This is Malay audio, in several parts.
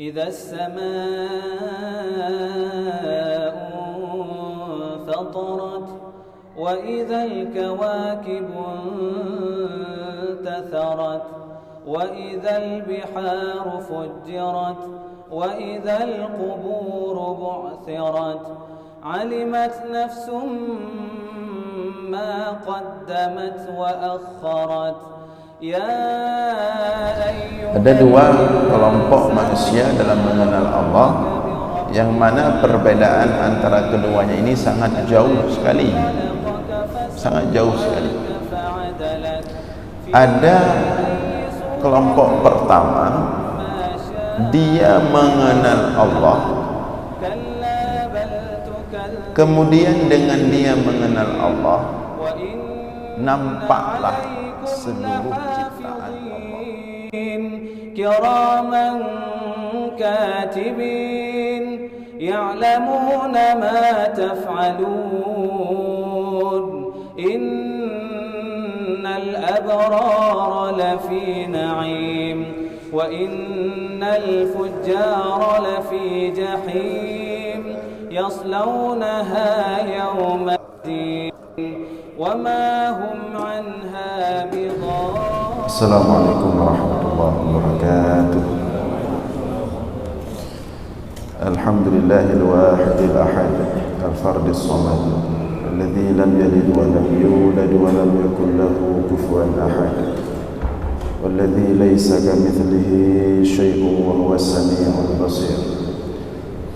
إذا السماء انفطرت وإذا الكواكب انتثرت وإذا البحار فجرت وإذا القبور بعثرت علمت نفس ما قدمت وأخرت Ada dua kelompok manusia dalam mengenal Allah, yang mana perbedaan antara keduanya ini sangat jauh sekali. Sangat jauh sekali. Ada kelompok pertama, dia mengenal Allah, kemudian dengan dia mengenal Allah, nampaklah seluruh ciptaan Allah. Kiraman katibin ya'lamuna ma taf'alun innal abrara lafi na'im wa innal fujjara lafi jahim yaslawnaha yawma الدين وما هم عنها بغائبين. السلام عليكم ورحمة الله وبركاته. الحمد لله الواحد الأحد الفرد الصمد الذي لم يلد ولم يولد ولم يكن له كفوا أحد والذي ليس كمثله شيء وهو السميع البصير.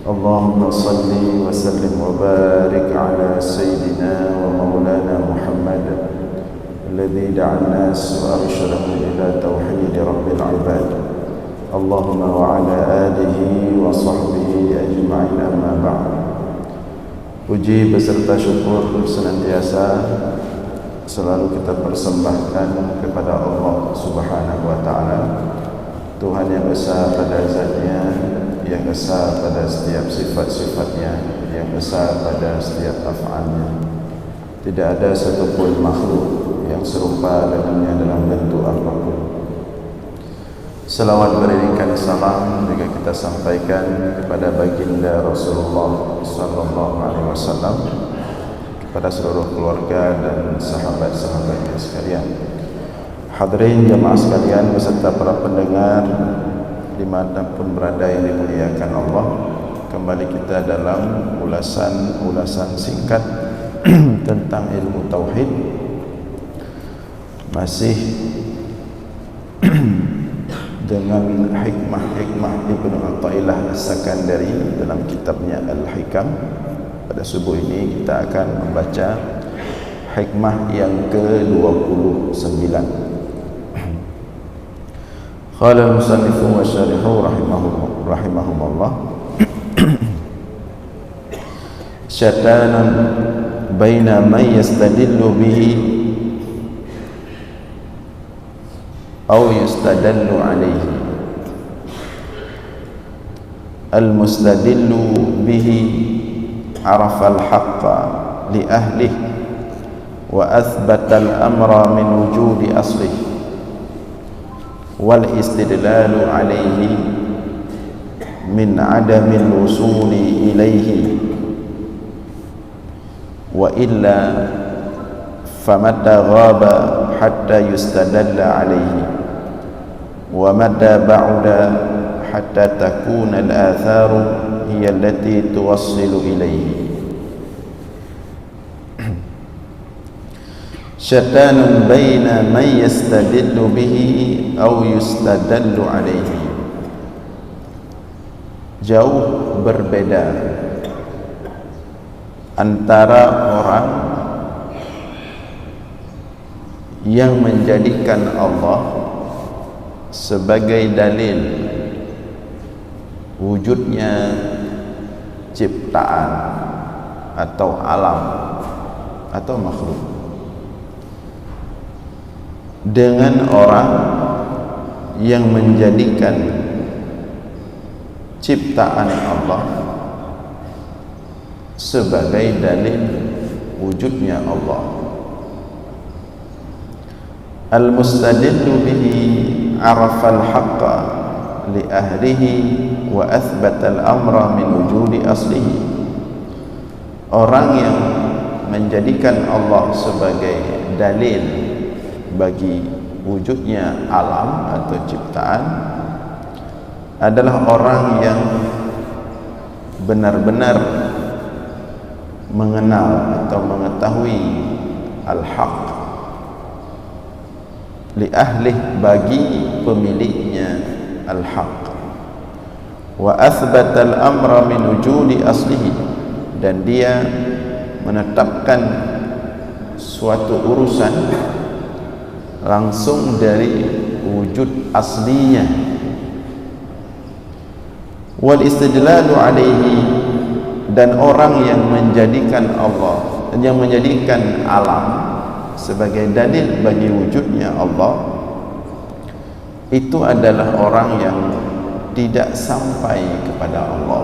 اللهم صل وسلم وبارك على سيدنا ومولانا محمد الذي دعا الناس وأرشدهم إلى توحيد رب العباد. اللهم وعلى آله وصحبه أجمعين. أما بعد. Puji beserta syukur senantiasa selalu kita persembahkan kepada Allah Subhanahu wa taala, Tuhan yang besar pada zatnya, yang besar pada setiap sifat-sifatnya, yang besar pada setiap af'alnya. Tidak ada satupun makhluk yang serupa dengannya dalam bentuk apapun. Selawat beriringkan salam juga kita sampaikan kepada baginda Rasulullah sallallahu alaihi wasallam, kepada seluruh keluarga dan sahabat-sahabatnya sekalian. Hadirin jemaah sekalian beserta para pendengar dimanapun berada yang dimuliakan Allah, kembali kita dalam ulasan singkat tentang ilmu tauhid, masih dengan hikmah-hikmah Ibnu Athaillah As-Sakandari dalam kitabnya Al-Hikam. Pada subuh ini kita akan membaca hikmah yang ke-29. Qala al-musannifu wa syarihu rahimahumullah, syatanan baina man yastadillu bihi aw yustadallu alayhi. Al-mustadillu bihi arafa al-haqqa li ahlihi wa athbata al-amra min wujudi aslihi wal istidlalu alaihi min adamil wusuli ilaihi wa illa famata ghaba hatta yustadalla alaihi wa mata ba'da hatta takuna al-atharu hiya allati tuwassilu ilaihi. Syatanun baina man yastadillu bihi aw yustadallu alaihi. Jauh berbeda antara orang yang menjadikan Allah sebagai dalil wujudnya ciptaan atau alam atau makhluk, dengan orang yang menjadikan ciptaan Allah sebagai dalil wujudnya Allah. Al-mustadillu bihi arafal haqqa li ahlihi wa athbata al-amra min wujudi aslihi. Orang yang menjadikan Allah sebagai dalil bagi wujudnya alam atau ciptaan adalah orang yang benar-benar mengenal atau mengetahui al-haq, li ahlih, bagi pemiliknya al-haq, wa athbata al-amra min wujudi aslihi, dan dia menetapkan suatu urusan langsung dari wujud aslinya. Wal istidlalu alaihi, dan orang yang menjadikan Allah, yang menjadikan alam sebagai dalil bagi wujudnya Allah, itu adalah orang yang tidak sampai kepada Allah.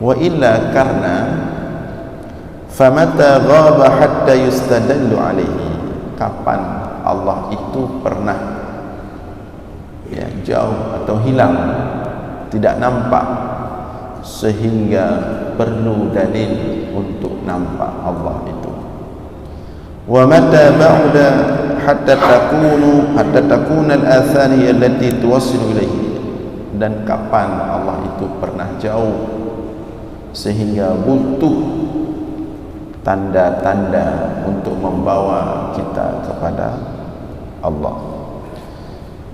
Wa illa, karena famata ghaba hatta yustadallu alaihi, kapan Allah itu pernah jauh atau hilang, tidak nampak, sehingga perlu dalil untuk nampak Allah itu. Wa mata ba'da hatta takuna al-athani allati tuwassilu ilaihi, dan kapan Allah itu pernah jauh sehingga butuh tanda-tanda untuk membawa kita kepada Allah.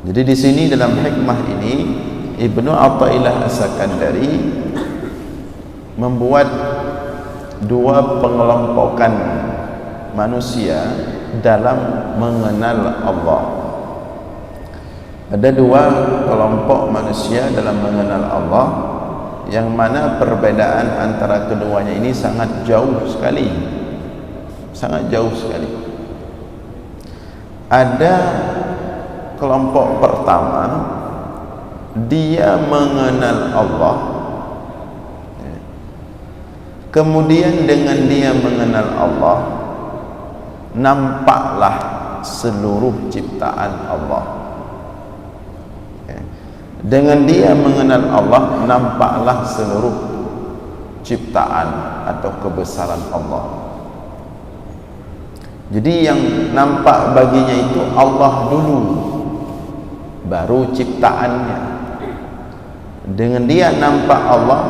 Jadi di sini dalam hikmah ini Ibnu Athaillah As-Sakandari membuat dua pengelompokan manusia dalam mengenal Allah. Ada dua kelompok manusia dalam mengenal Allah, yang mana perbedaan antara keduanya ini sangat jauh sekali, sangat jauh sekali. Ada kelompok pertama, dia mengenal Allah, kemudian dengan dia mengenal Allah, nampaklah seluruh ciptaan Allah. Dengan dia mengenal Allah, nampaklah seluruh ciptaan atau kebesaran Allah. Jadi yang nampak baginya itu Allah dulu, baru ciptaannya. Dengan dia nampak Allah,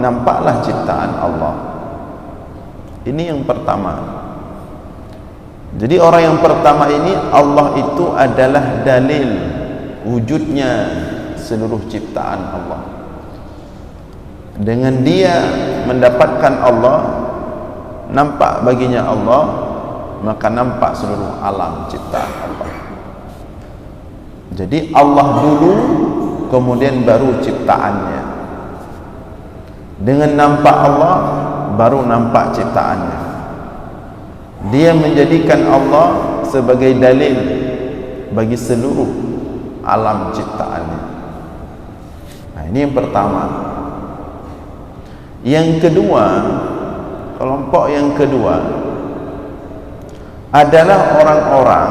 nampaklah ciptaan Allah. Ini yang pertama. Jadi orang yang pertama ini, Allah itu adalah dalil wujudnya seluruh ciptaan Allah. Dengan dia mendapatkan Allah, nampak baginya Allah, maka nampak seluruh alam ciptaan Allah. Jadi Allah dulu, kemudian baru ciptaannya. Dengan nampak Allah, baru nampak ciptaannya. Dia menjadikan Allah sebagai dalil bagi seluruh alam ciptaannya. Nah, ini yang pertama. Yang kedua, kelompok yang kedua adalah orang-orang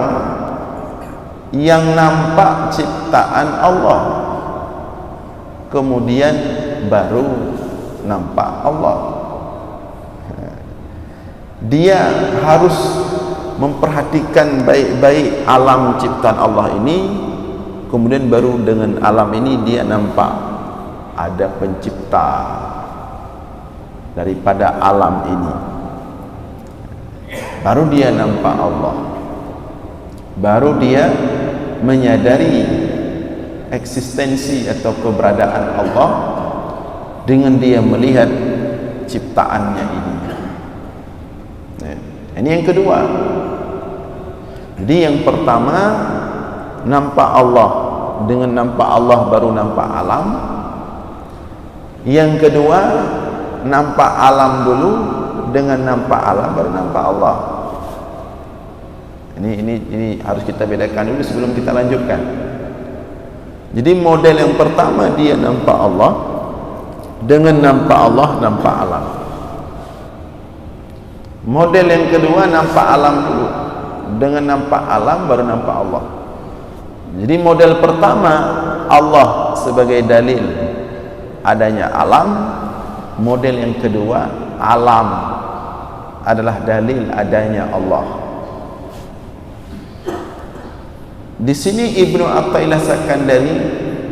yang nampak ciptaan Allah, kemudian baru nampak Allah. Dia harus memperhatikan baik-baik alam ciptaan Allah ini, kemudian baru dengan alam ini dia nampak ada pencipta daripada alam ini. Baru dia nampak Allah, baru dia menyadari eksistensi atau keberadaan Allah dengan dia melihat ciptaannya ini. Ini yang kedua. Jadi yang pertama, nampak Allah, dengan nampak Allah baru nampak alam. Yang kedua, nampak alam dulu, dengan nampak alam baru nampak Allah. Ini harus kita bedakan dulu sebelum kita lanjutkan. Jadi model yang pertama, dia nampak Allah, dengan nampak Allah nampak alam. Model yang kedua, nampak alam dulu, dengan nampak alam baru nampak Allah. Jadi model pertama Allah sebagai dalil adanya alam, model yang kedua alam adalah dalil adanya Allah. Di sini Ibnu Athaillah Sakandari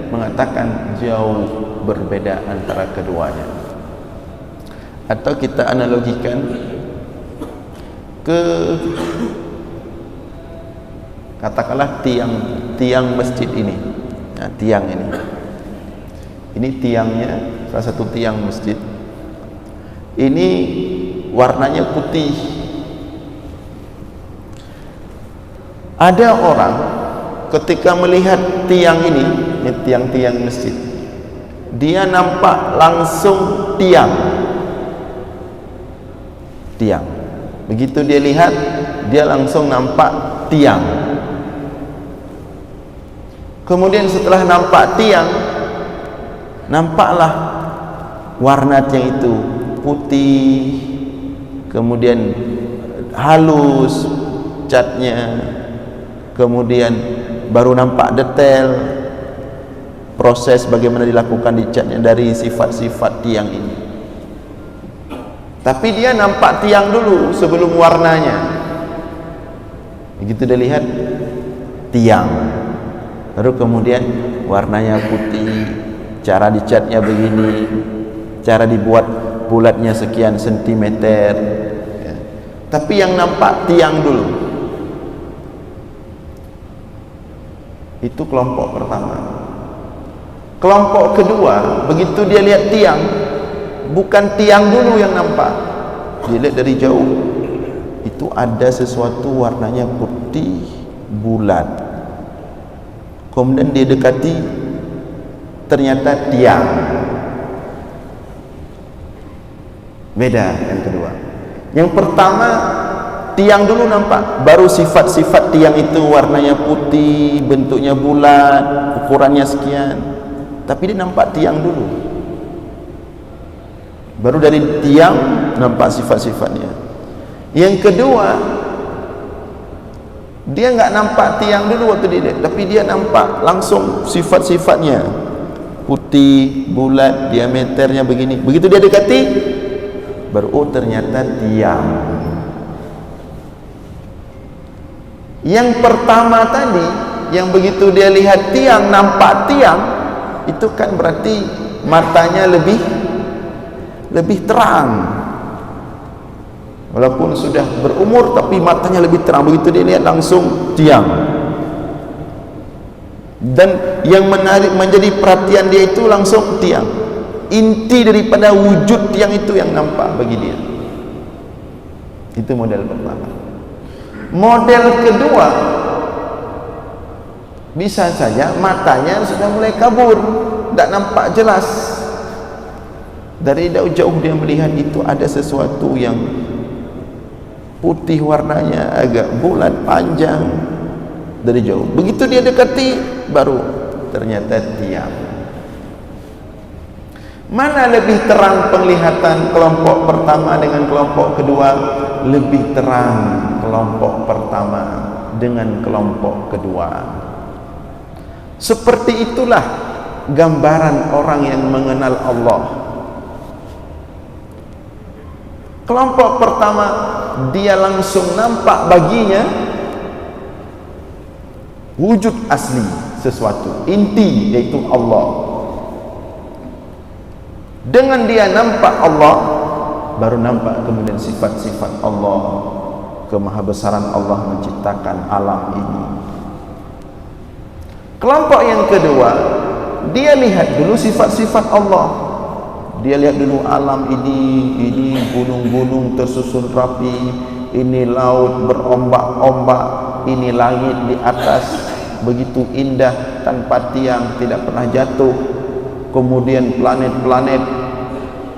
mengatakan jauh berbeda antara keduanya. Atau kita analogikan ke katakanlah tiang masjid ini. Nah, tiang ini tiangnya, salah satu tiang masjid ini warnanya putih. Ada orang ketika melihat tiang ini tiang-tiang masjid, dia nampak langsung tiang. Begitu dia lihat, dia langsung nampak tiang. Kemudian setelah nampak tiang, nampaklah warna tiang itu putih, kemudian halus catnya, kemudian baru nampak detail proses bagaimana dilakukan di catnya dari sifat-sifat tiang ini. Tapi dia nampak tiang dulu sebelum warnanya. Begitu dia lihat tiang, baru kemudian warnanya putih, cara dicatnya begini, cara dibuat bulatnya sekian sentimeter ya. Tapi yang nampak tiang dulu. Itu kelompok pertama. Kelompok kedua, begitu dia lihat tiang, bukan tiang dulu yang nampak, dia lihat dari jauh, itu ada sesuatu warnanya putih bulat. Kemudian dia dekati, ternyata tiang. Beda yang kedua. Yang pertama tiang dulu nampak, baru sifat-sifat tiang itu warnanya putih, bentuknya bulat, ukurannya sekian. Tapi dia nampak tiang dulu, baru dari tiang nampak sifat-sifatnya. Yang kedua, dia nggak nampak tiang dulu waktu dia lihat, tapi dia nampak langsung sifat-sifatnya, putih, bulat, diameternya begini. Begitu dia dekati, baru oh ternyata tiang. Yang pertama tadi, yang begitu dia lihat tiang, nampak tiang, itu kan berarti matanya lebih terang. Walaupun sudah berumur, tapi matanya lebih terang. Begitu dia lihat langsung tiang. Dan yang menarik menjadi perhatian dia itu langsung tiang. Inti daripada wujud tiang itu yang nampak bagi dia. Itu model pertama. Model kedua, bisa saja matanya sudah mulai kabur, tidak nampak jelas. Dari jauh dia melihat itu ada sesuatu yang putih warnanya, agak bulat, panjang dari jauh. Begitu dia dekati, baru ternyata tiang. Mana lebih terang penglihatan kelompok pertama dengan kelompok kedua? Lebih terang kelompok pertama dengan kelompok kedua. Seperti itulah gambaran orang yang mengenal Allah. Kelompok pertama, dia langsung nampak baginya wujud asli sesuatu, inti, yaitu Allah. Dengan dia nampak Allah, baru nampak kemudian sifat-sifat Allah, kemahabesaran Allah menciptakan alam ini. Kelompok yang kedua, dia lihat dulu sifat-sifat Allah. Dia lihat dulu alam ini gunung-gunung tersusun rapi, ini laut berombak-ombak, ini langit di atas begitu indah tanpa tiang, tidak pernah jatuh. Kemudian planet-planet,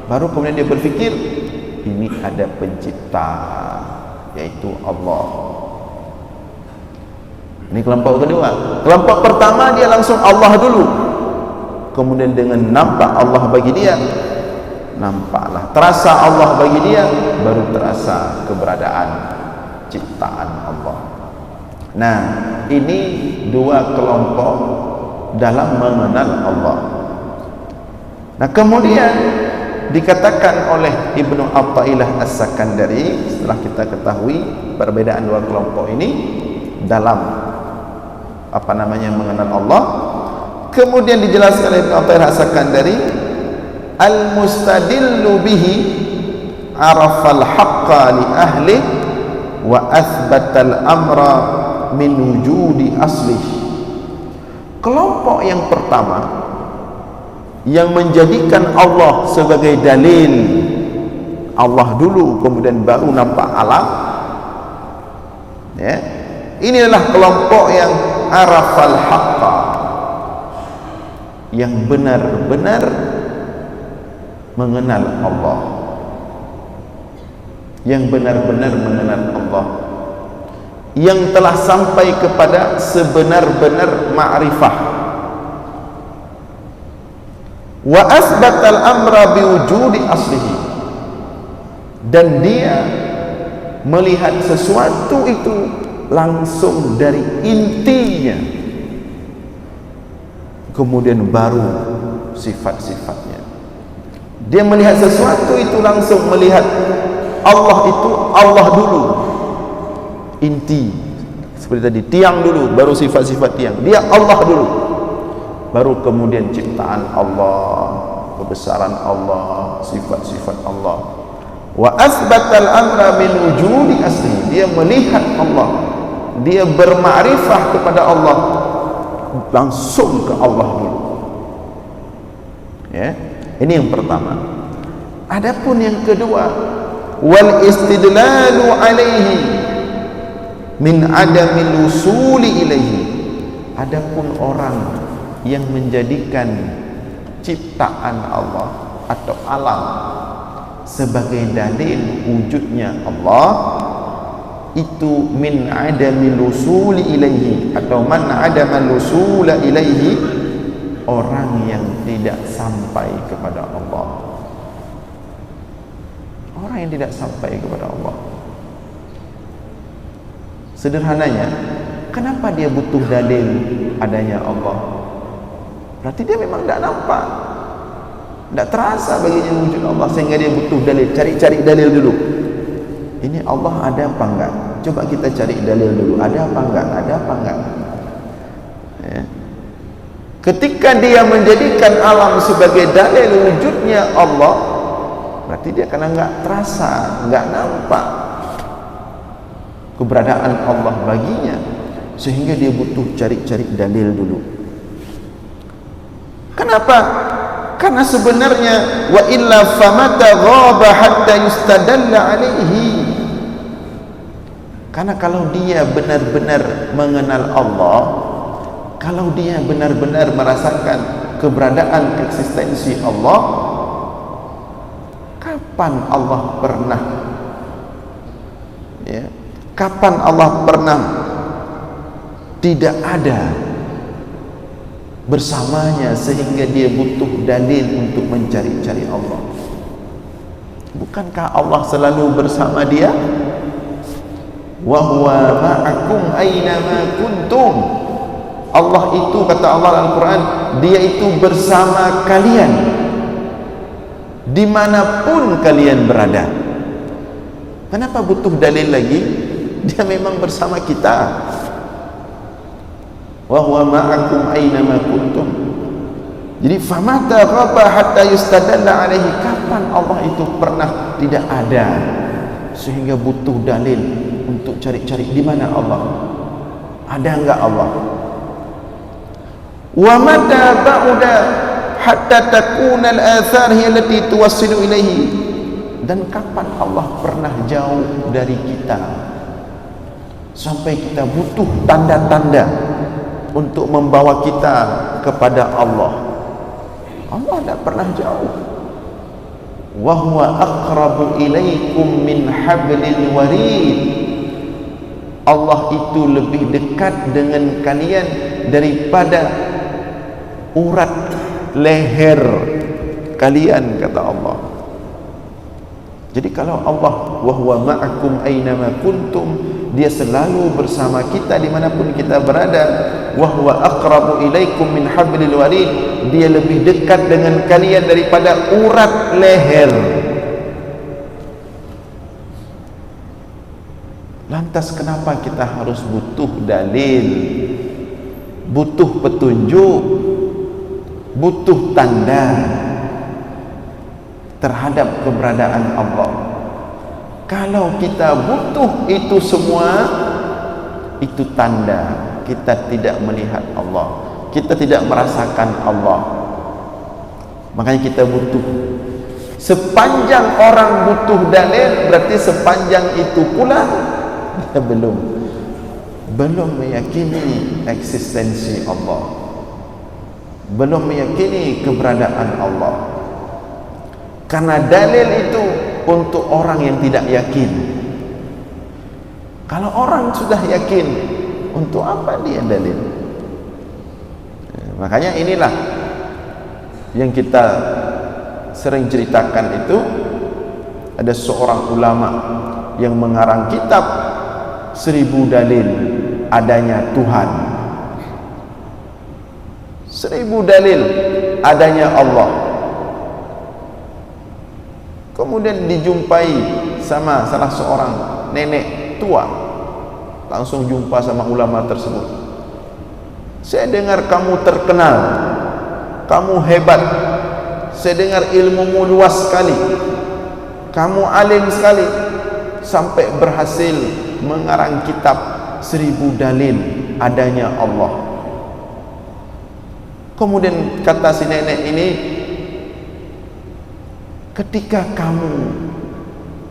baru kemudian dia berpikir ini ada pencipta, yaitu Allah. Ini kelompok kedua. Kelompok pertama dia langsung Allah dulu, kemudian dengan nampak Allah bagi dia, nampaklah, terasa Allah bagi dia, baru terasa keberadaan ciptaan Allah. Nah, ini dua kelompok dalam mengenal Allah. Nah, kemudian dikatakan oleh Ibnu Athaillah As-Sakandari, setelah kita ketahui perbedaan dua kelompok ini dalam mengenal Allah, kemudian dijelaskan oleh Ibnu Athaillah As-Sakandari, al-mustadillu bihi arafal haqqa li ahli wa athbatal amra min wujudi aslih. Kelompok yang pertama yang menjadikan Allah sebagai dalil, Allah dulu kemudian baru nampak alam, ya, ini adalah kelompok yang arafal haqqa, yang benar-benar mengenal Allah, yang benar-benar mengenal Allah, yang telah sampai kepada sebenar-benar ma'rifah, wa asbatal amra biwujudi aslihi, dan dia melihat sesuatu itu langsung dari intinya, kemudian baru sifat-sifatnya. Dia melihat sesuatu itu langsung melihat Allah itu Allah dulu, inti, seperti tadi tiang dulu, baru sifat-sifat tiang, dia Allah dulu, baru kemudian ciptaan Allah, kebesaran Allah, sifat-sifat Allah. Wa asbatal amra min wujudi asli, dia melihat Allah, dia bermakrifah kepada Allah, langsung ke Allah dulu, ya. Ini yang pertama. Adapun yang kedua, wal istidlalu alaihi min adamil usuli ilaihi. Adapun orang yang menjadikan ciptaan Allah atau alam sebagai dalil wujudnya Allah, itu min adamil usuli ilaihi, atau man adamal usula ilaihi, orang yang tidak sampai kepada Allah, orang yang tidak sampai kepada Allah. Sederhananya, kenapa dia butuh dalil adanya Allah? Berarti dia memang tidak nampak, tidak terasa baginya wujud Allah, sehingga dia butuh dalil. Cari-cari dalil dulu, ini Allah ada apa enggak? Coba kita cari dalil dulu, ada apa enggak, ada apa enggak, ya. Ketika dia menjadikan alam sebagai dalil wujudnya Allah, berarti dia karena enggak terasa, enggak nampak keberadaan Allah baginya, sehingga dia butuh cari-cari dalil dulu. Kenapa? Karena sebenarnya wa illa famata ghaba hatta yustadalla alaihi. Karena kalau dia benar-benar mengenal Allah, kalau dia benar-benar merasakan keberadaan eksistensi Allah, kapan Allah pernah, ya, kapan Allah pernah tidak ada bersamanya sehingga dia butuh dalil untuk mencari-cari Allah? Bukankah Allah selalu bersama dia? Wa huwa ma'akum aina ma kuntum. Allah itu, kata Allah dalam Al-Quran, dia itu bersama kalian dimanapun kalian berada. Kenapa butuh dalil lagi? Dia memang bersama kita. Wa huwa ma'akum aina ma kuntum. Jadi famata ghaba hatta yustadalla alaihi, kapan Allah itu pernah tidak ada sehingga butuh dalil untuk cari-cari di mana Allah, ada enggak Allah? Wa mata ba'da hatta takuna al-athar hiya allati tuwassilu ilaihi. Dan kapan Allah pernah jauh dari kita sampai kita butuh tanda-tanda untuk membawa kita kepada Allah? Allah tidak pernah jauh. Wa huwa aqrabu ilaikum min hablil warid. Allah itu lebih dekat dengan kalian daripada urat leher kalian, kata Allah. Jadi kalau Allah wa huwa ma'akum aynama kuntum, dia selalu bersama kita dimanapun kita berada. Wa huwa aqrabu ilaikum min hablil warid, dia lebih dekat dengan kalian daripada urat leher. Lantas kenapa kita harus butuh dalil, butuh petunjuk, butuh tanda terhadap keberadaan Allah? Kalau kita butuh itu semua, itu tanda kita tidak melihat Allah, kita tidak merasakan Allah. Makanya kita butuh. Sepanjang orang butuh dalil, berarti sepanjang itu pula dia belum meyakini eksistensi Allah, belum meyakini keberadaan Allah. Karena dalil itu untuk orang yang tidak yakin. Kalau orang sudah yakin, untuk apa dia dalil? Makanya inilah yang kita sering ceritakan itu. Ada seorang ulama yang mengarang kitab 1000 dalil adanya Tuhan, 1000 dalil adanya Allah. Kemudian dijumpai sama salah seorang nenek tua, langsung jumpa sama ulama tersebut. Saya dengar kamu terkenal, kamu hebat, saya dengar ilmumu luas sekali, kamu alim sekali, sampai berhasil mengarang kitab 1000 dalil adanya Allah. Kemudian kata si nenek ini, ketika kamu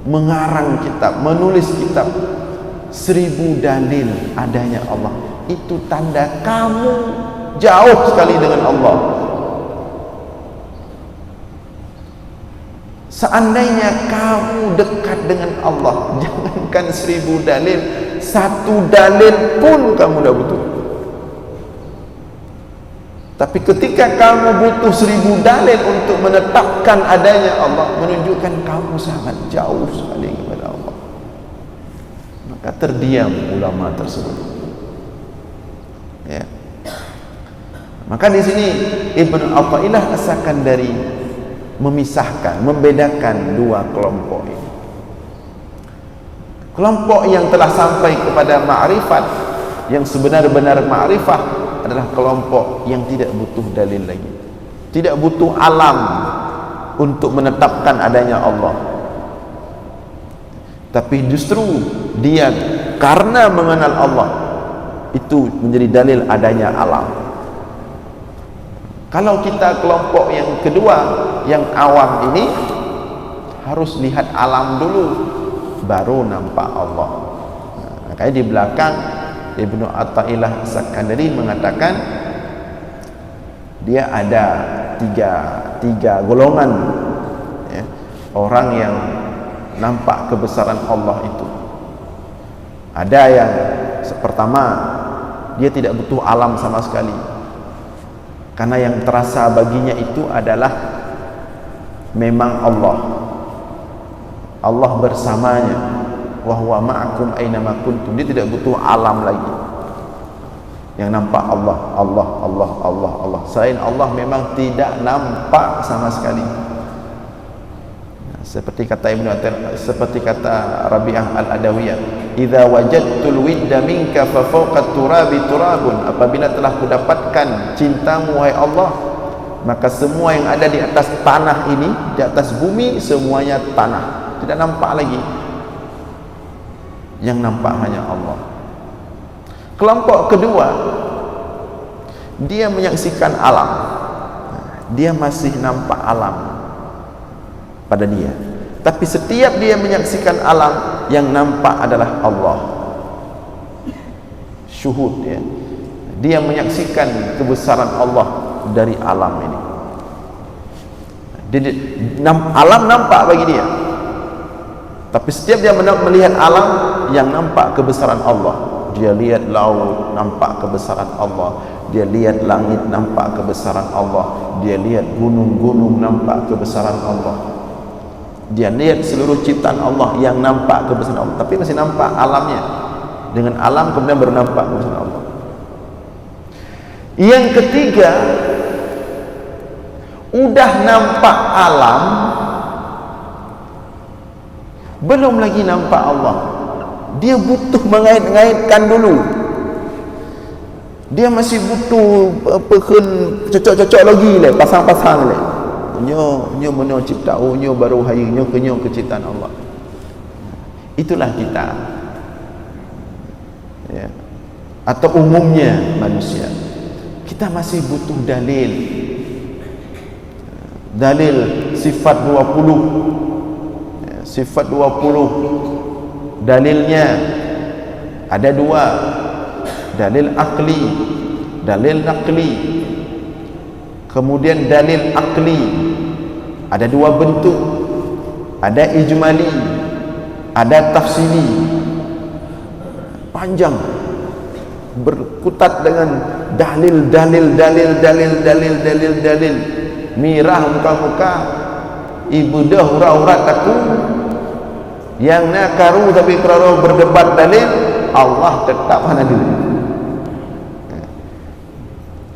mengarang kitab, menulis kitab 1000 dalil adanya Allah, itu tanda kamu jauh sekali dengan Allah. Seandainya kamu dekat dengan Allah, jangankan 1000 dalil, 1 dalil pun kamu dah butuh. Tapi ketika kamu butuh 1000 dalil untuk menetapkan adanya Allah, menunjukkan kamu sangat jauh sekali kepada Allah. Maka terdiam ulama tersebut. Ya. Maka di sini Ibnu Athaillah asalkan dari memisahkan, membedakan dua kelompok ini. Kelompok yang telah sampai kepada ma'rifat, yang sebenar-benar ma'rifah, adalah kelompok yang tidak butuh dalil lagi, tidak butuh alam untuk menetapkan adanya Allah. Tapi justru dia karena mengenal Allah, itu menjadi dalil adanya alam. Kalau kita kelompok yang kedua, yang awam ini, harus lihat alam dulu baru nampak Allah. Makanya di belakang Ibnu Athaillah As-Sakandari mengatakan dia ada tiga golongan, ya, orang yang nampak kebesaran Allah itu. Ada yang pertama, dia tidak butuh alam sama sekali, karena yang terasa baginya itu adalah memang Allah, Allah bersamanya. Wa huwa ma'akum aynama kuntum, dia tidak butuh alam lagi. Yang nampak Allah, Allah, Allah, Allah, Allah. Selain Allah memang tidak nampak sama sekali. Seperti kata Ibnu Athaillah, seperti kata Rabi'ah Al-Adawiyah, idza wajadtul widda minka fa fawqa turabi turabun, apabila telah kudapatkan cintamu wahai Allah, maka semua yang ada di atas tanah ini, di atas bumi, semuanya tanah, tidak nampak lagi. Yang nampak hanya Allah. Kelompok kedua, dia menyaksikan alam, dia masih nampak alam pada dia, tapi setiap dia menyaksikan alam, yang nampak adalah Allah. Syuhud, ya, dia menyaksikan kebesaran Allah dari alam ini. Alam nampak bagi dia, tapi setiap dia melihat alam, yang nampak kebesaran Allah. Dia lihat laut, nampak kebesaran Allah. Dia lihat langit, nampak kebesaran Allah. Dia lihat gunung-gunung, nampak kebesaran Allah. Dia lihat seluruh ciptaan Allah yang nampak kebesaran Allah, tapi masih nampak alamnya. Dengan alam kemudian baru nampak kebesaran Allah. Yang ketiga, udah nampak alam, belum lagi nampak Allah. Dia butuh mengait-ngaitkan dulu. Dia masih butuh cocok-cocok lagi lah, pasang-pasang lah. Nyo mana cipta, nyo baru hari, nyo keciptaan Allah. Itulah kita, ya. Atau umumnya manusia, kita masih butuh dalil sifat 20, ya, sifat 20. Dalilnya ada dua, dalil akli, dalil nakli. Kemudian dalil akli ada dua bentuk, ada ijmali, ada tafsili. Panjang, berkutat dengan dalil, mirah muka-muka, ibu dah urat-urat aku yang nakaru, tapi kalau berdebat dalil, Allah tetap hana dulu.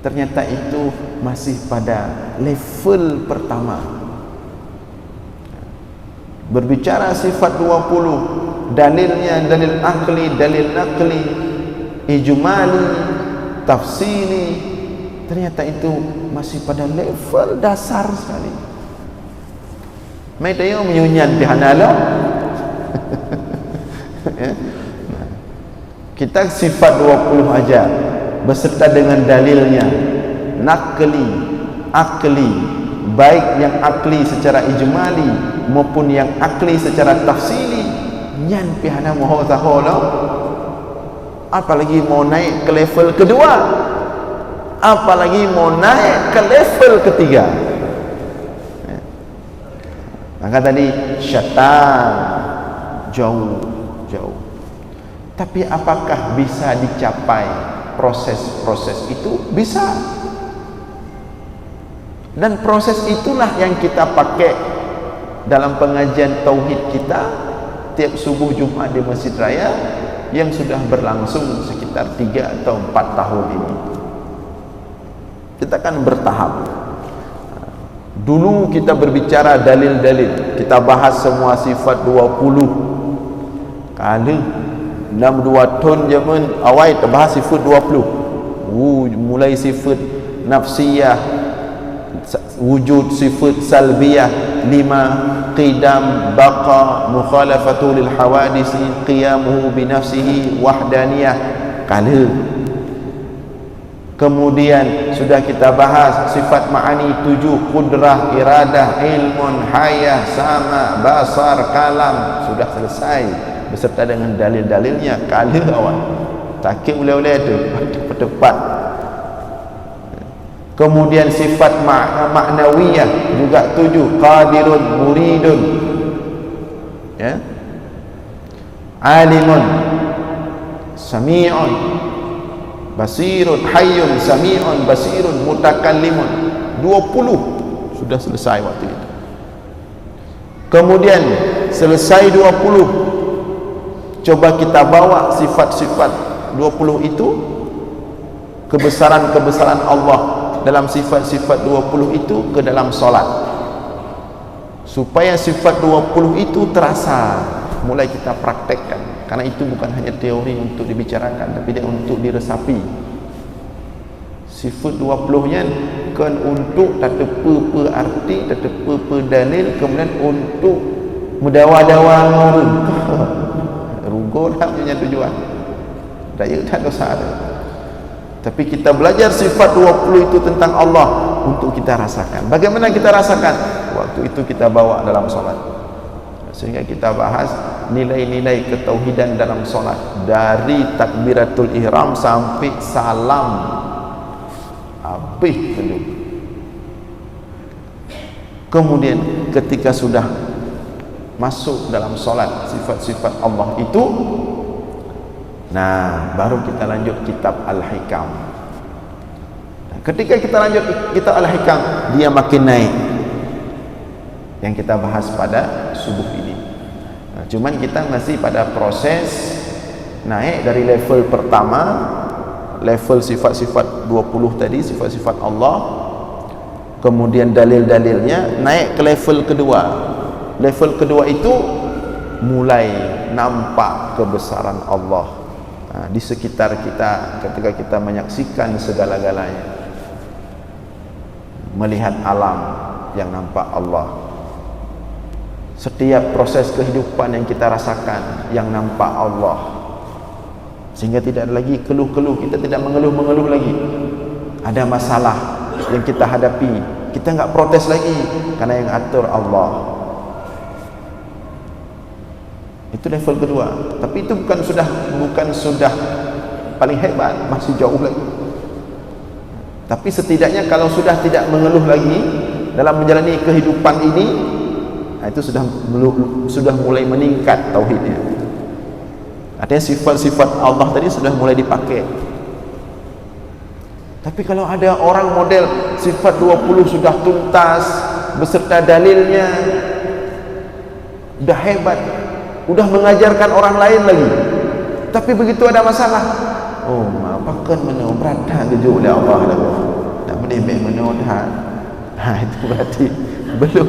Ternyata itu masih pada level pertama. Berbicara sifat 20, dalilnya dalil akli, dalil nakli, ijmali, tafsili, ternyata itu masih pada level dasar sekali. Mai tayo menyunyan bihanalo. Kita sifat 20 aja beserta dengan dalilnya, nakli, akli, baik yang akli secara ijmali maupun yang akli secara tafsili, nyan pihana moho zahono. Apalagi mau naik ke level kedua, apalagi mau naik ke level ketiga. Maka tadi syaitan jauh. Tapi apakah bisa dicapai proses-proses itu? Bisa. Dan proses itulah yang kita pakai dalam pengajian tauhid kita tiap subuh Jumat di Masjid Raya yang sudah berlangsung sekitar 3 atau 4 tahun ini. Kita kan bertahap. Dulu kita berbicara dalil-dalil, kita bahas semua sifat 20. Kali 62 tahun zaman awal kita bahas sifat 20. Mulai sifat nafsiyah, wujud sifat salbiyah 5, qidam, baqa, mukhalafatu lil hawadisi, qiyamuhu binafsihi, wahdaniyah. Kali kemudian sudah kita bahas sifat ma'ani 7, qudrah, iradah, ilmun, hayah, sama, basar, kalam. Sudah selesai beserta dengan dalil-dalilnya. Kali awal takik ulai-ulai itu tepat. Kemudian sifat maknawiyah juga 7, qadirun, muridun, ya, alimun, sami'un, basirun, hayyun, sami'un, basirun, mutakallimun. 20 sudah selesai waktu itu. Kemudian selesai 20, coba kita bawa sifat-sifat 20 itu, kebesaran-kebesaran Allah dalam sifat-sifat 20 itu ke dalam solat, supaya sifat 20 itu terasa. Mulai kita praktekkan, karena itu bukan hanya teori untuk dibicarakan, tapi dia untuk diresapi. Sifat 20 nya kan untuk tak apa arti, tak apa dalil, kemudian untuk mendawa-dawa rugo lah punya tujuan. Daya tak dosa ada. Tapi kita belajar sifat 20 itu tentang Allah untuk kita rasakan. Bagaimana kita rasakan? Waktu itu kita bawa dalam solat. Sehingga kita bahas nilai-nilai ketauhidan dalam solat, dari takbiratul ihram sampai salam habis dulu. Kemudian ketika sudah masuk dalam solat sifat-sifat Allah itu, nah baru kita lanjut kitab Al-Hikam. Ketika kita lanjut kitab Al-Hikam, dia makin naik, yang kita bahas pada subuh ini. Cuman kita masih pada proses naik dari level pertama, level sifat-sifat 20 tadi, sifat-sifat Allah, kemudian dalil-dalilnya, naik ke level kedua. Level kedua itu mulai nampak kebesaran Allah di sekitar kita ketika kita menyaksikan segala-galanya, melihat alam yang nampak Allah, setiap proses kehidupan yang kita rasakan yang nampak Allah, sehingga tidak ada lagi keluh-keluh. Kita tidak mengeluh-mengeluh lagi. Ada masalah yang kita hadapi, kita enggak protes lagi, karena yang atur Allah. Itu level kedua. Tapi itu bukan sudah paling hebat, masih jauh lagi. Tapi setidaknya kalau sudah tidak mengeluh lagi dalam menjalani kehidupan ini, itu sudah mulai meningkat tauhidnya. Artinya sifat-sifat Allah tadi sudah mulai dipakai. Tapi kalau ada orang model sifat 20 sudah tuntas beserta dalilnya, udah hebat, udah mengajarkan orang lain lagi, tapi begitu ada masalah, oh mapakan mana berada gejuk oleh Allah dah, nak menembek mana dah, itu berarti belum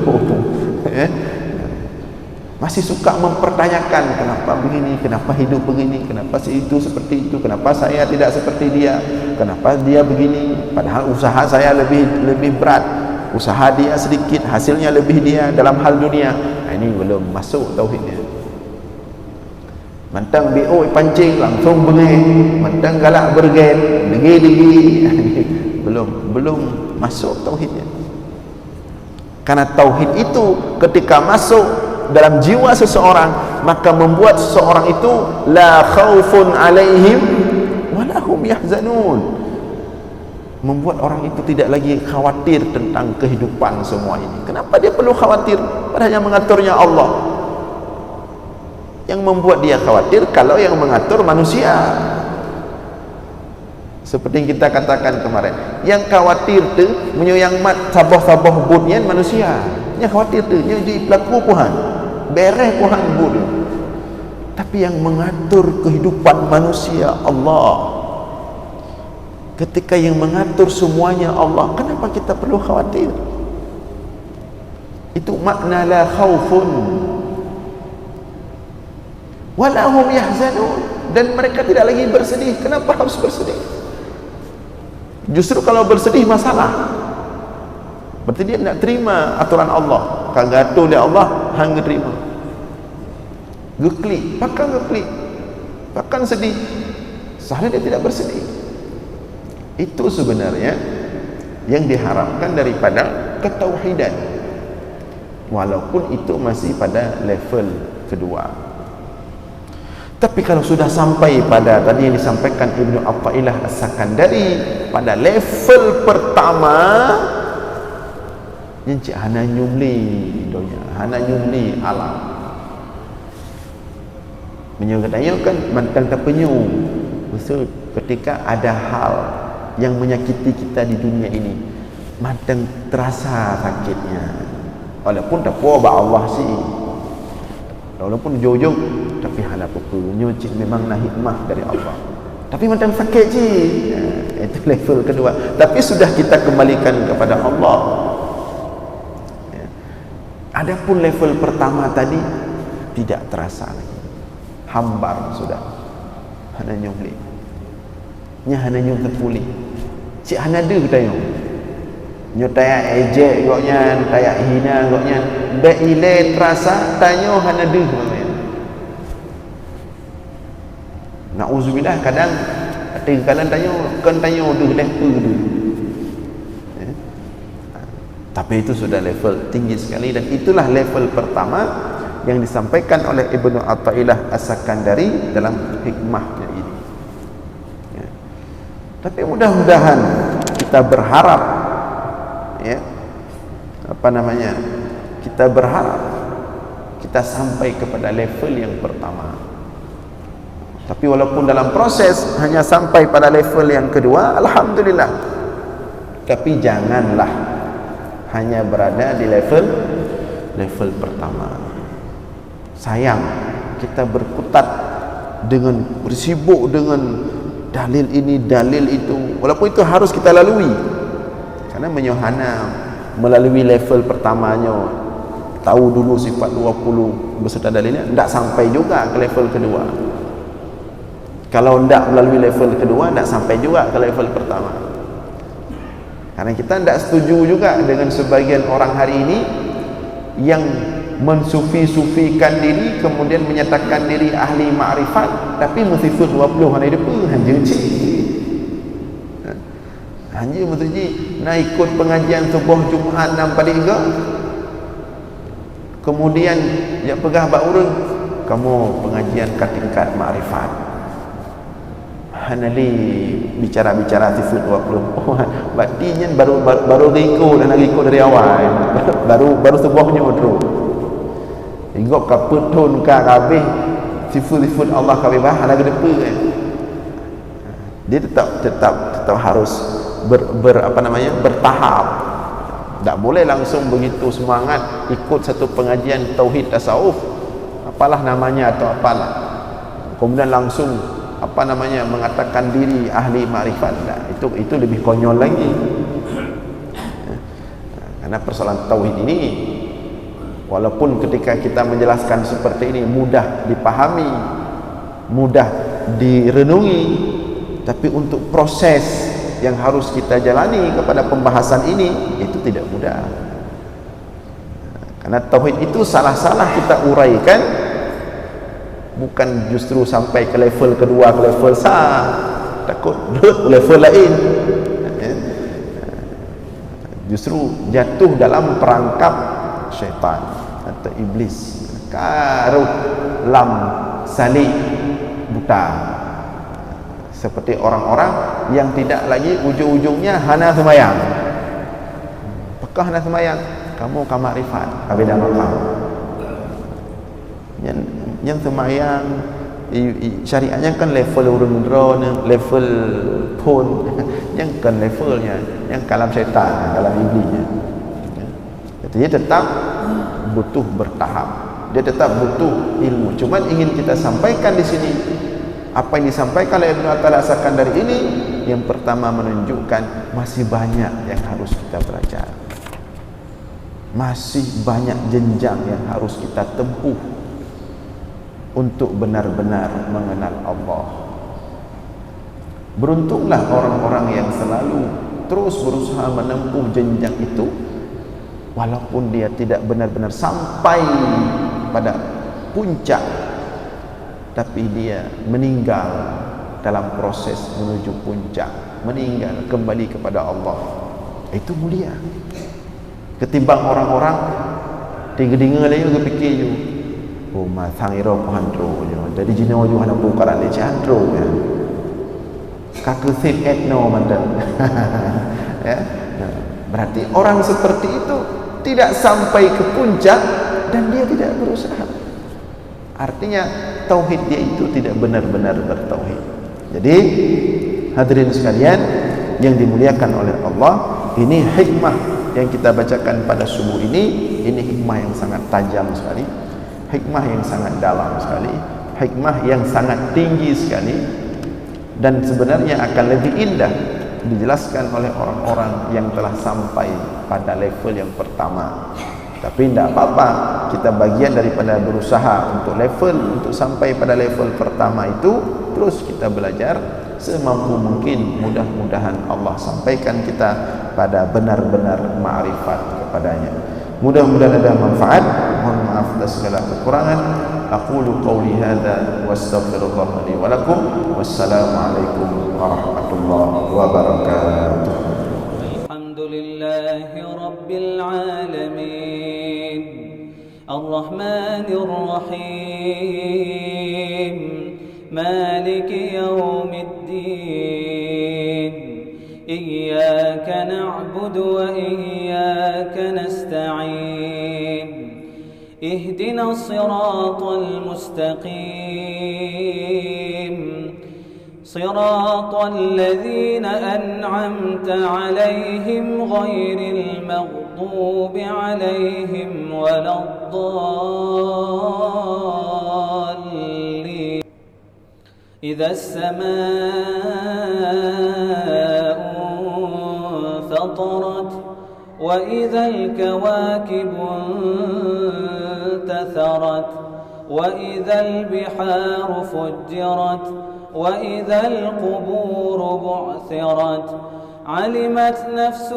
masih suka mempertanyakan kenapa begini, kenapa hidup begini, kenapa si itu seperti itu, kenapa saya tidak seperti dia, kenapa dia begini, padahal usaha saya lebih berat, usaha dia sedikit, hasilnya lebih dia dalam hal dunia. Ini belum masuk tauhidnya. Mantang BO pancing langsung bengih, mantang galak bergen degi belum masuk tauhidnya. Karena tauhid itu ketika masuk dalam jiwa seseorang, maka membuat seseorang itu la khaufun alaihim wala hum yahzanun, membuat orang itu tidak lagi khawatir tentang kehidupan semua ini. Kenapa dia perlu khawatir? Padahal yang mengaturnya Allah. Yang membuat dia khawatir kalau yang mengatur manusia. Seperti yang kita katakan kemarin, yang khawatir tu menyuyang mat sabah-sabah budnya manusia. Yang khawatir tu nya jadi pelaku Tuhan, beres Tuhan bud. Tapi yang mengatur kehidupan manusia Allah. Ketika yang mengatur semuanya Allah, kenapa kita perlu khawatir? Itu makna la khaufun wala hum yahzanun, dan mereka tidak lagi bersedih. Kenapa harus bersedih? Justru kalau bersedih masalah, berarti dia tidak terima aturan Allah. Kagak atur dia Allah, hang terima. Geklik, bahkan sedih. Seharusnya dia tidak bersedih. Itu sebenarnya yang diharapkan daripada ketauhidan, walaupun itu masih pada level kedua. Tapi kalau sudah sampai pada tadi yang disampaikan Ibnu Athaillah As-Sakandari, pada level pertama yang cik hana nyumli dunia, hana nyumli alam. Menyuruh kan mantang terpenyu. Maksud ketika ada hal yang menyakiti kita di dunia ini, mantang terasa sakitnya. Walaupun tak apa Allah sih, walaupun jauh-jauh, tapi hal apa-apa nyuci memang nak hikmah dari Allah. Tapi macam sakit je, itu level kedua. Tapi sudah kita kembalikan kepada Allah. Adapun level pertama tadi tidak terasa lagi, hambar sudah, hana nyumli, nya hana nyum terpuli, cik hana ada tayong, nyo tayak ejek goknya, tayak hina goknya, dah ile terasa tanyo hana ada. Na'udzubillah, kadang kalian tanya udah level tu. Tapi itu sudah level tinggi sekali, dan itulah level pertama yang disampaikan oleh Ibnu Athaillah As-Sakandari dalam hikmahnya ini. Ya. Tapi mudah-mudahan kita berharap, ya, kita berharap kita sampai kepada level yang pertama. Tapi walaupun dalam proses hanya sampai pada level yang kedua, alhamdulillah. Tapi janganlah hanya berada di level level pertama. Sayang kita berkutat dengan bersibuk dengan dalil ini, dalil itu, walaupun itu harus kita lalui, karena menyohana melalui level pertamanya, tahu dulu sifat 20 beserta dalilnya, tidak sampai juga ke level kedua. Kalau tidak melalui level kedua, tidak sampai juga ke level pertama. Karena kita tidak setuju juga dengan sebagian orang hari ini yang mensufi-sufikan diri, kemudian menyatakan diri ahli ma'rifat, tapi mensifat 20 hari depan hanya maksudnya nak ikut pengajian subuh Jumaat 6 pada 3, kemudian dia pegah bak urang, kamu pengajian ke tingkat ma'rifat, hanali bicara-bicara sifat 20. Oh, berarti baru riko dan riko dari awal, baru subuhnya terus. Hingga kaputun ka kabeh sifat-sifat Allah kabeh bah ada depan kan. Dia tetap harus bertahap. Tak boleh langsung begitu semangat ikut satu pengajian tauhid tasawuf, apalah namanya atau apalah, kemudian langsung mengatakan diri ahli makrifat. Nah, itu lebih konyol lagi. Karena persoalan tauhid ini, walaupun ketika kita menjelaskan seperti ini mudah dipahami, mudah direnungi, tapi untuk proses yang harus kita jalani kepada pembahasan ini itu tidak mudah. Karena tauhid itu salah-salah kita uraikan, bukan justru sampai ke level kedua, ke level takut level lain, justru jatuh dalam perangkap syaitan atau iblis, karuh lam salih buta, seperti orang-orang yang tidak lagi ujung-ujungnya hana semayang. Apakah hana semayang? Kamu kamarifat abeda makam yang semayang syariatnya kan level urun level pun yang kan levelnya yang kalam syaitan, kalam iblisnya. Jadi dia tetap butuh bertahap, dia tetap butuh ilmu. Cuma ingin kita sampaikan di sini apa yang disampaikan oleh Ibnu Athaillah As-Sakandari dari ini, yang pertama menunjukkan masih banyak yang harus kita belajar, masih banyak jenjang yang harus kita tempuh untuk benar-benar mengenal Allah. Beruntunglah orang-orang yang selalu terus berusaha menempuh jenjang itu, walaupun dia tidak benar-benar sampai pada puncak, tapi dia meninggal dalam proses menuju puncak, meninggal kembali kepada Allah. Itu mulia ketimbang orang-orang tiga-tiga lain juga fikir je, oh masang iro handro je, jadi jina wajah hana pukaran le handro ya, kakek sip etno mantan. Ya, berarti orang seperti itu tidak sampai ke puncak dan dia tidak berusaha. Artinya tauhid dia itu tidak benar-benar bertauhid. Jadi hadirin sekalian yang dimuliakan oleh Allah, ini hikmah yang kita bacakan pada subuh ini hikmah yang sangat tajam sekali, hikmah yang sangat dalam sekali, hikmah yang sangat tinggi sekali, dan sebenarnya akan lebih indah dijelaskan oleh orang-orang yang telah sampai pada level yang pertama. Tapi tidak apa-apa, kita bagian daripada berusaha untuk sampai pada level pertama itu, terus kita belajar semampu mungkin. Mudah-mudahan Allah sampaikan kita pada benar-benar ma'rifat kepadanya. Mudah-mudahan ada manfaat. Mohon maaf atas segala kekurangan. Aqulu qawli hadza wastaghfirullah li wa lakum. Wassalamualaikum warahmatullahi wabarakatuh. Alhamdulillahi rabbil alamin, arrahmanir rahim, maliki yaumiddin, iyyaka na'budu wa iyyaka nasta'in, ihdinas siratal mustaqim, صراط الذين أنعمت عليهم غير المغضوب عليهم ولا الضالين. إذا السماء انفطرت وإذا الكواكب انتثرت وإذا البحار فجرت وإذا القبور بعثرت علمت نفس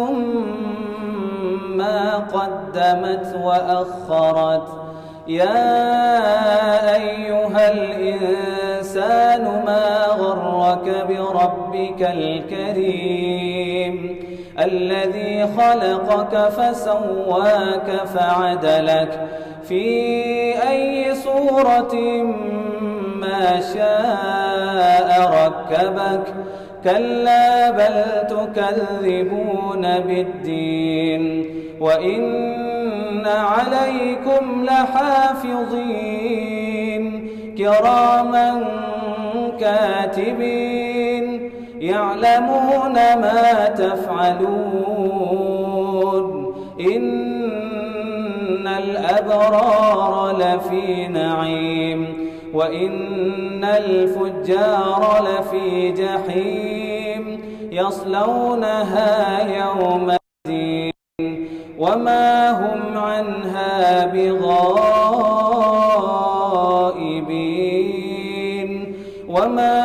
ما قدمت وأخرت. يا أيها الإنسان ما غرك بربك الكريم الذي خلقك فسواك فعدلك في أي صورة ما شاء ركبك. كلا بل تكذبون بالدين وإن عليكم لحافظين كراما كاتبين يعلمون ما تفعلون. إن الأبرار لفي نعيم وإن الفجار لفي جحيم يصلونها يوم الدين وما هم عنها بغائبين. وما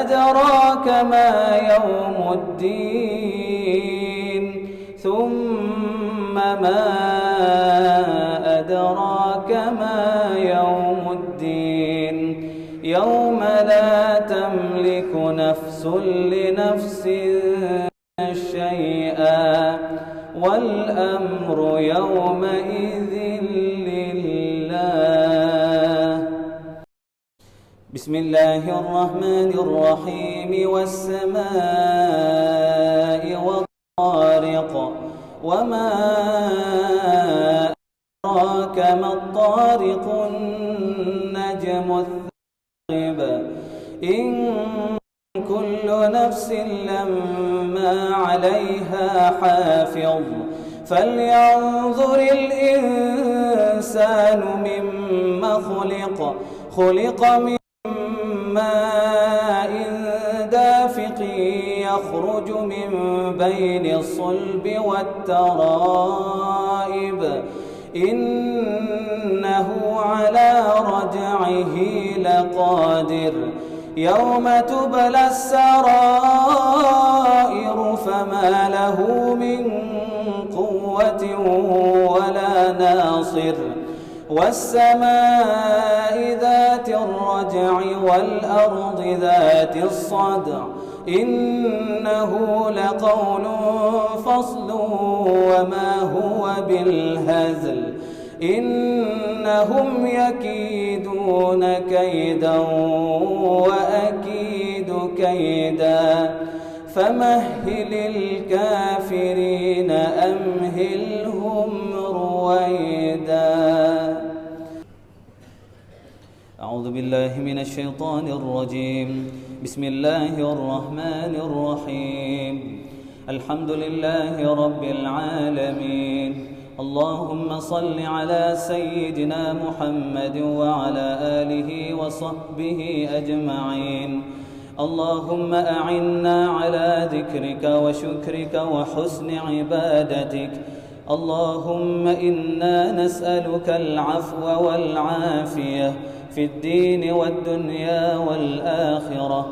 أدراك ما يوم الدين ثم ما أدراك ما يوم الدين يوم لا تملك نفس لنفس شيئا والأمر يومئذ لله. بسم الله الرحمن الرحيم والسماء والطارق وما أدراك ما الطارق النجم الثاقب إن كل نفس لما عليها حافظ فلينظر الإنسان مما خلق من ماء دافق يخرج من بين الصلب والترائب إنه على رجعه لقادر يوم تبلى السرائر فما له من قوة ولا ناصر. والسماء ذات الرجع والأرض ذات الصدع إنه لقول فصل وما هو بالهزل إنهم يكيدون كيدا وأكيد كيدا فمهل الكافرين أمهلهم رويدا. أعوذ بالله من الشيطان الرجيم. بسم الله الرحمن الرحيم. الحمد لله رب العالمين. اللهم صل على سيدنا محمد وعلى آله وصحبه أجمعين. اللهم أعنا على ذكرك وشكرك وحسن عبادتك. اللهم إنا نسألك العفو والعافية في الدين والدنيا والآخرة.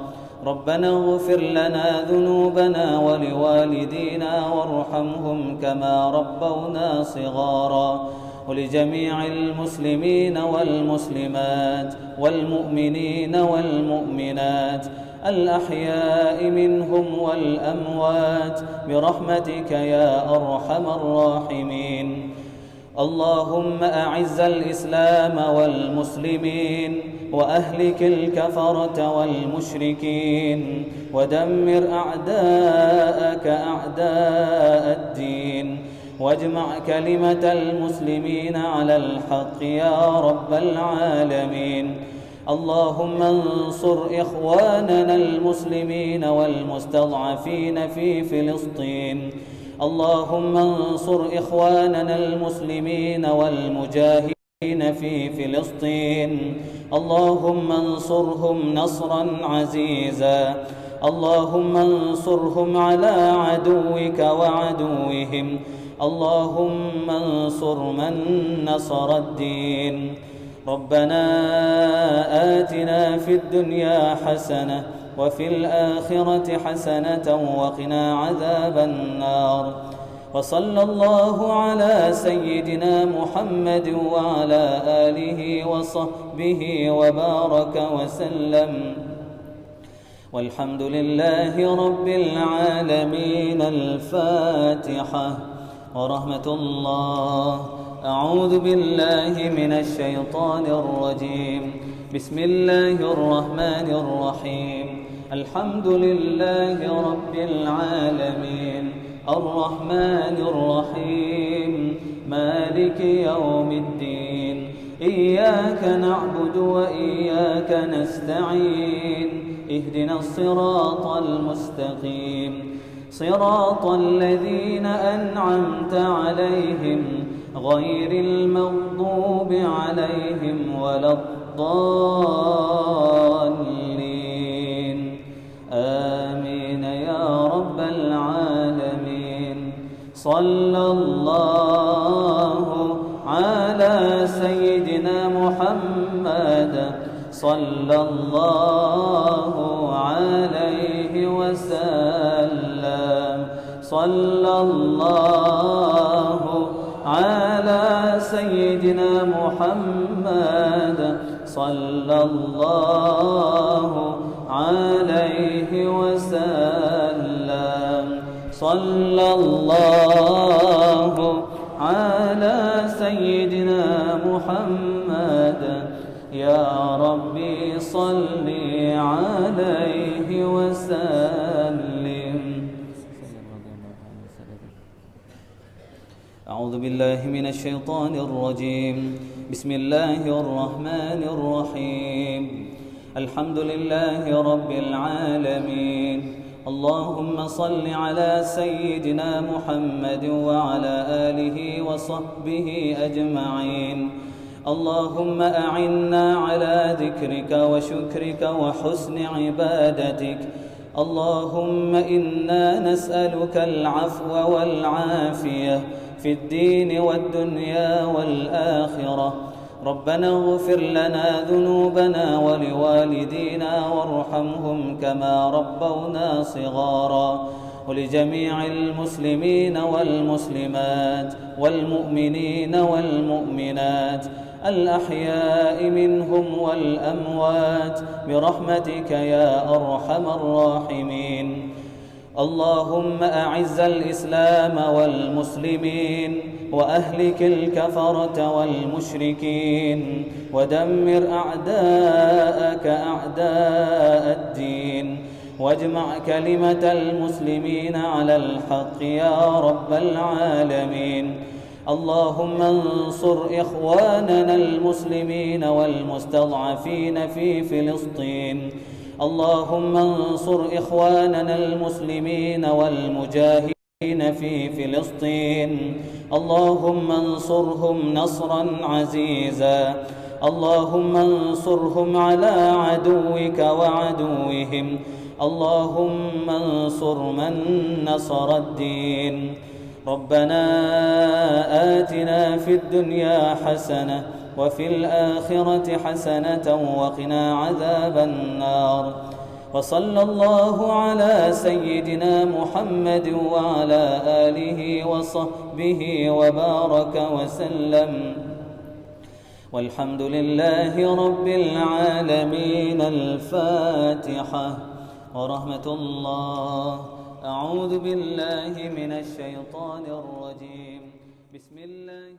ربنا اغفر لنا ذنوبنا ولوالدينا وارحمهم كما ربونا صغارا ولجميع المسلمين والمسلمات والمؤمنين والمؤمنات الأحياء منهم والأموات برحمتك يا أرحم الراحمين. اللهم أعز الإسلام والمسلمين وأهلك الكفرة والمشركين ودمر أعداءك أعداء الدين واجمع كلمة المسلمين على الحق يا رب العالمين. اللهم انصر إخواننا المسلمين والمستضعفين في فلسطين. اللهم انصر إخواننا المسلمين والمجاهدين في فلسطين. اللهم انصرهم نصرا عزيزا. اللهم انصرهم على عدوك وعدوهم. اللهم انصر من نصر الدين. ربنا آتنا في الدنيا حسنة وفي الآخرة حسنة وقنا عذاب النار. وصلى الله على سيدنا محمد وعلى آله وصحبه وبارك وسلم، والحمد لله رب العالمين. الفاتحة. ورحمة الله. أعوذ بالله من الشيطان الرجيم. بسم الله الرحمن الرحيم. الحمد لله رب العالمين، الرحمن الرحيم، مالك يوم الدين. إياك نعبد وإياك نستعين. اهدنا الصراط المستقيم، صراط الذين أنعمت عليهم غير المغضوب عليهم ولا الضالين. آمين يا رب العالمين. صلى الله على سيدنا محمد صلى الله عليه وسلم. صلى الله على سيدنا محمد صلى الله عليه وسلم. صلى الله على سيدنا محمد. يا ربي صل عليه وسلم. أعوذ بالله من الشيطان الرجيم. بسم الله الرحمن الرحيم. الحمد لله رب العالمين. اللهم صل على سيدنا محمد وعلى آله وصحبه أجمعين. اللهم أعنا على ذكرك وشكرك وحسن عبادتك. اللهم إنا نسألك العفو والعافية في الدين والدنيا والآخرة. ربنا اغفر لنا ذنوبنا ولوالدينا وارحمهم كما ربونا صغارا، ولجميع المسلمين والمسلمات والمؤمنين والمؤمنات الأحياء منهم والأموات برحمتك يا أرحم الراحمين. اللهم أعز الإسلام والمسلمين وأهلك الكفرة والمشركين، ودمر أعداءك أعداء الدين، واجمع كلمة المسلمين على الحق يا رب العالمين. اللهم انصر إخواننا المسلمين والمستضعفين في فلسطين. اللهم انصر إخواننا المسلمين والمجاهدين في فلسطين. اللهم انصرهم نصرا عزيزا. اللهم انصرهم على عدوك وعدوهم. اللهم انصر من نصر الدين. ربنا آتنا في الدنيا حسنة وفي الآخرة حسنة وقنا عذاب النار. وصلى الله على سيدنا محمد وعلى آله وصحبه وبارك وسلم، والحمد لله رب العالمين. الفاتحة. ورحمة الله. أعوذ بالله من الشيطان الرجيم. بسم الله